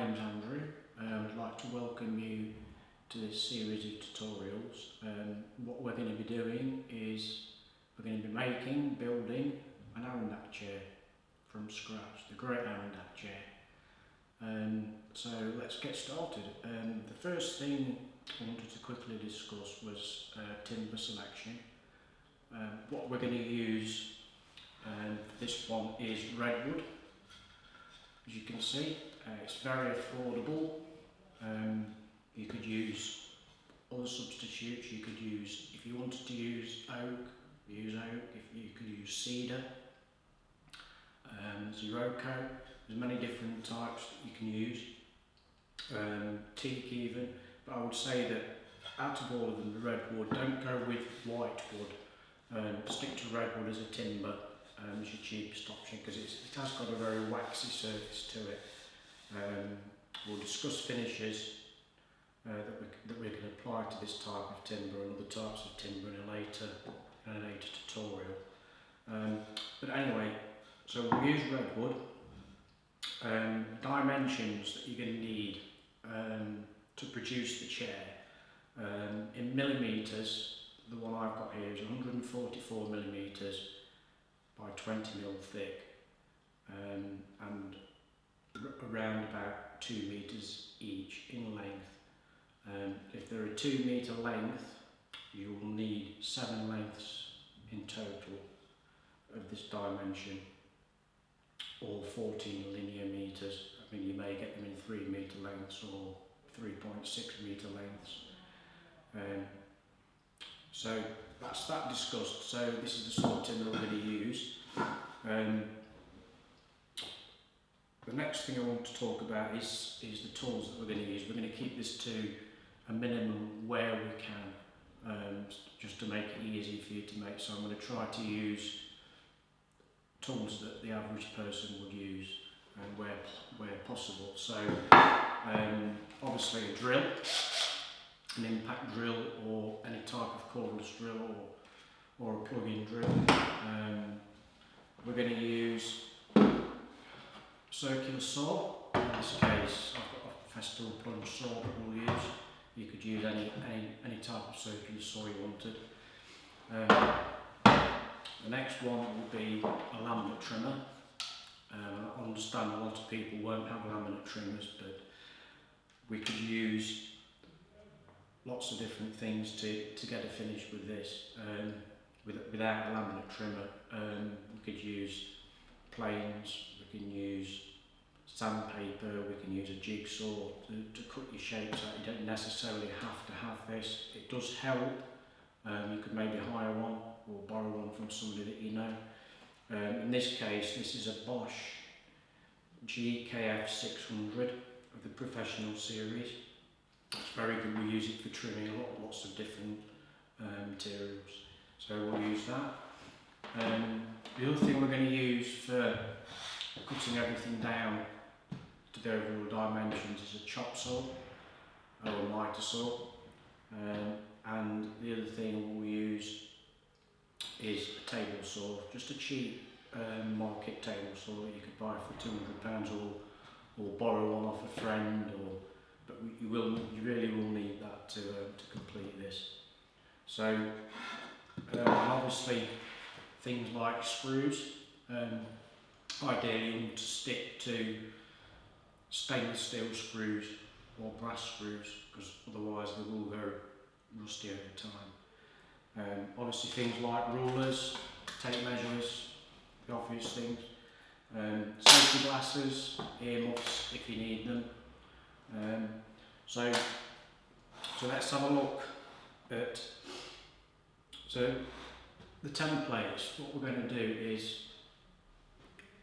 name's Andrew. I'd like to welcome you to this series of tutorials. What we're going to be doing is we're going to be building an Adirondack chair from scratch, the great Adirondack chair. So let's get started. The first thing I wanted to quickly discuss was timber selection. What we're going to use for this one is redwood. As you can see, it's very affordable. You could use other substitutes. You could use, if you wanted to use oak, use oak. If you could use cedar, Sirocco. There's many different types that you can use. Teak even, but I would say that out of all of them, the redwood, don't go with whitewood. Stick to redwood as a timber. Is your cheapest option because it has got a very waxy surface to it. We'll discuss finishes that we can apply to this type of timber and other types of timber in a later tutorial. But anyway, so we'll use redwood. Dimensions that you're going to need to produce the chair. In millimetres, the one I've got here is 144 millimetres by 20 mil thick, and around about 2 metres each in length. If they're a 2 metre length, you will need 7 lengths in total of this dimension, or 14 linear metres. I mean, you may get them in 3 metre lengths or 3.6 metre lengths. So that's that discussed. So this is the sort of timber we're going to use. The next thing I want to talk about is the tools that we're going to use. We're going to keep this to a minimum where we can, just to make it easy for you to make. So I'm going to try to use tools that the average person would use, and where possible. So obviously a drill, an impact drill, or any type of cordless drill, or a plug-in drill. We're going to use circular saw. In this case, I've got a Festool plunge saw that we'll use. You could use any type of circular saw you wanted. The next one will be a laminate trimmer. I understand a lot of people won't have laminate trimmers, but we could use lots of different things to get a finish with this. Without a laminate trimmer, we could use planes, we can use sandpaper, we can use a jigsaw to cut your shapes out. You don't necessarily have to have this. It does help. You could maybe hire one or borrow one from somebody that you know. In this case, this is a Bosch GKF 600 of the professional series. It's very good. We use it for trimming lots of different materials. So we'll use that. The other thing we're going to use for cutting everything down to the overall dimensions is a chop saw or a miter saw. And the other thing we'll use is a table saw, just a cheap market table saw that you could buy for £200 or borrow one off a friend, but you really will need that to complete this. So obviously things like screws, ideally you want to stick to stainless steel screws or brass screws, because otherwise they will go rusty over time. Obviously things like rulers, tape measures, the obvious things. Safety glasses, earmuffs if you need them. So let's have a look at the templates. What we're going to do is,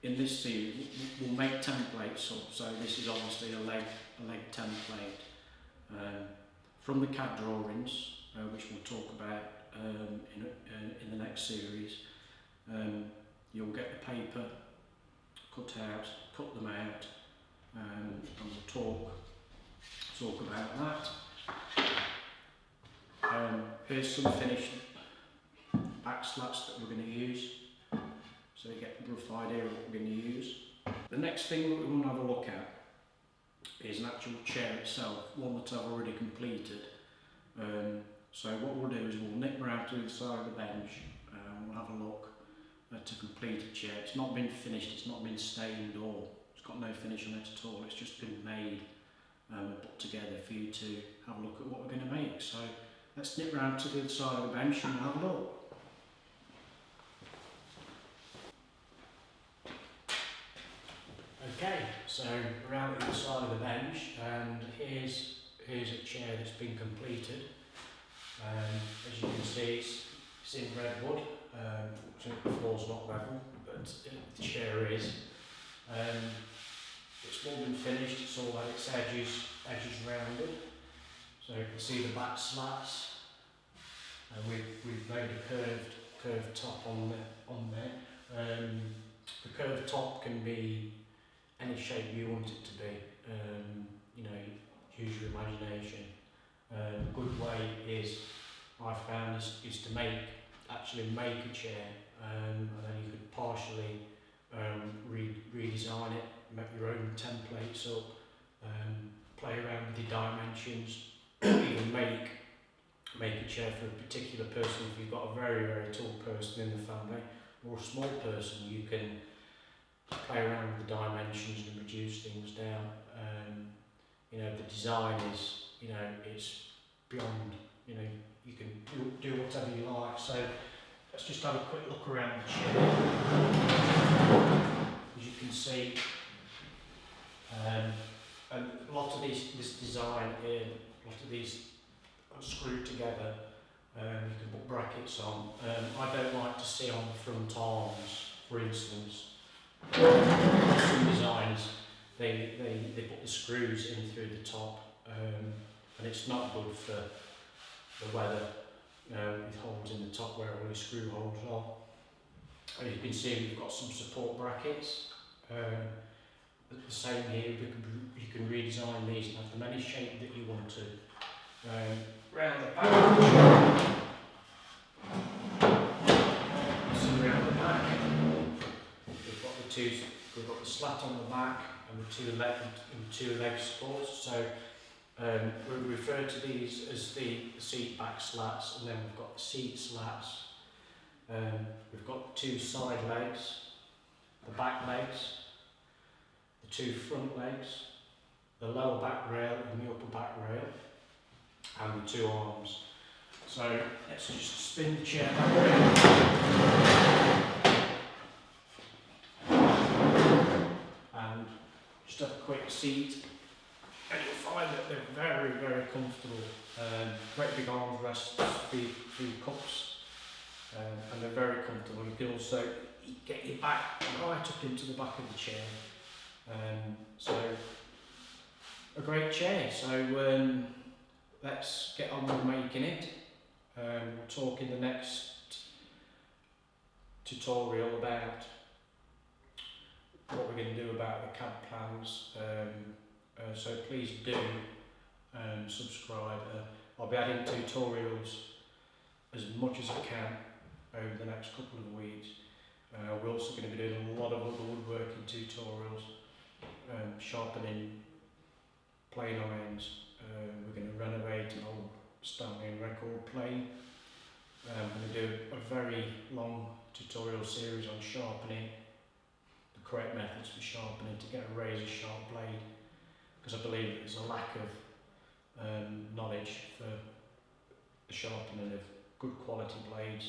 in this series, we'll make templates up. So this is obviously a leg template from the CAD drawings, which we'll talk about in the next series. You'll get the paper cut out, cut them out, and we'll talk about that. Here's some finished back slats that we're going to use, so you get a rough idea of what we're going to use. The next thing that we want to have a look at is an actual chair itself, one that I've already completed. So what we'll do is we'll nip round to the side of the bench, we'll have a look at a completed chair. It's not been finished, it's not been stained, or it's got no finish on it at all, it's just been made and put together for you to have a look at what we're going to make. So let's nip round to the other side of the bench and have a look. Okay, so we're out at the side of the bench, and here's a chair that's been completed. As you can see, it's in redwood. The floor's not level, but the chair is. It's all been finished, it's all had its edges rounded. So you can see the back slats, and we've made a curved top on there. The curved top can be any shape you want it to be. You know, use your imagination. A good way is, I found, is to actually make a chair, and then you could partially redesign it, make your own templates up, play around with the dimensions, even make a chair for a particular person. If you've got a very, very tall person in the family, or a small person, you can play around with the dimensions and reduce things down. You know, the design is, you know, it's beyond, you know, you can do whatever you like. So let's just have a quick look around the chair. As you can see, and a lot of this design here, a lot of these are screwed together. You can put brackets on. I don't like to sit on the front arms, for instance. Some designs, they put the screws in through the top, and it's not good for the weather, with holes in the top where all the screw holes are. And you can see we've got some support brackets. The same here, you can redesign these and have them any shape that you want to. Round the back, around the back, we've got the slat on the back and the two leg supports. So we refer to these as the seat back slats, and then we've got the seat slats. We've got the two side legs, the back legs, the two front legs, the lower back rail and the upper back rail, and the two arms. So let's just spin the chair that way. And just have a quick seat, and you'll find that they're very, very comfortable. Great big armrests for your cups, and they're very comfortable. You can also get your back right up into the back of the chair. So a great chair. So let's get on with making it. We'll talk in the next tutorial about what we're going to do about the CAD plans. So please do subscribe. I'll be adding tutorials as much as I can over the next couple of weeks. We're also going to be doing a lot of other woodworking tutorials, sharpening plane irons. We're going to renovate an old standing record plane. I'm going to do a very long tutorial series on sharpening, the correct methods for sharpening to get a razor sharp blade, because I believe there's a lack of knowledge for the sharpening of good quality blades.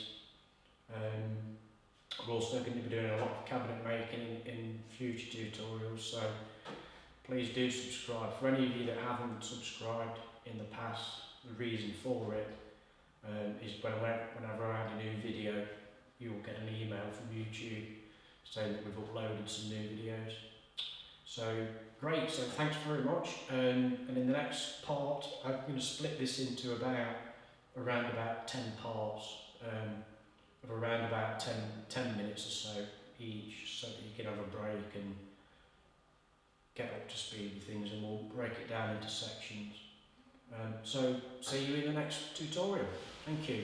We're also going to be doing a lot of cabinet making in future tutorials, so please do subscribe. For any of you that haven't subscribed in the past, the reason for it is whenever I add a new video, you will get an email from YouTube saying that we've uploaded some new videos. So great, so thanks very much. And in the next part, I'm going to split this into around about 10 parts, of around about 10 minutes or so each, so that you can have a break and get up to speed with things, and we'll break it down into sections. So see you in the next tutorial. Thank you.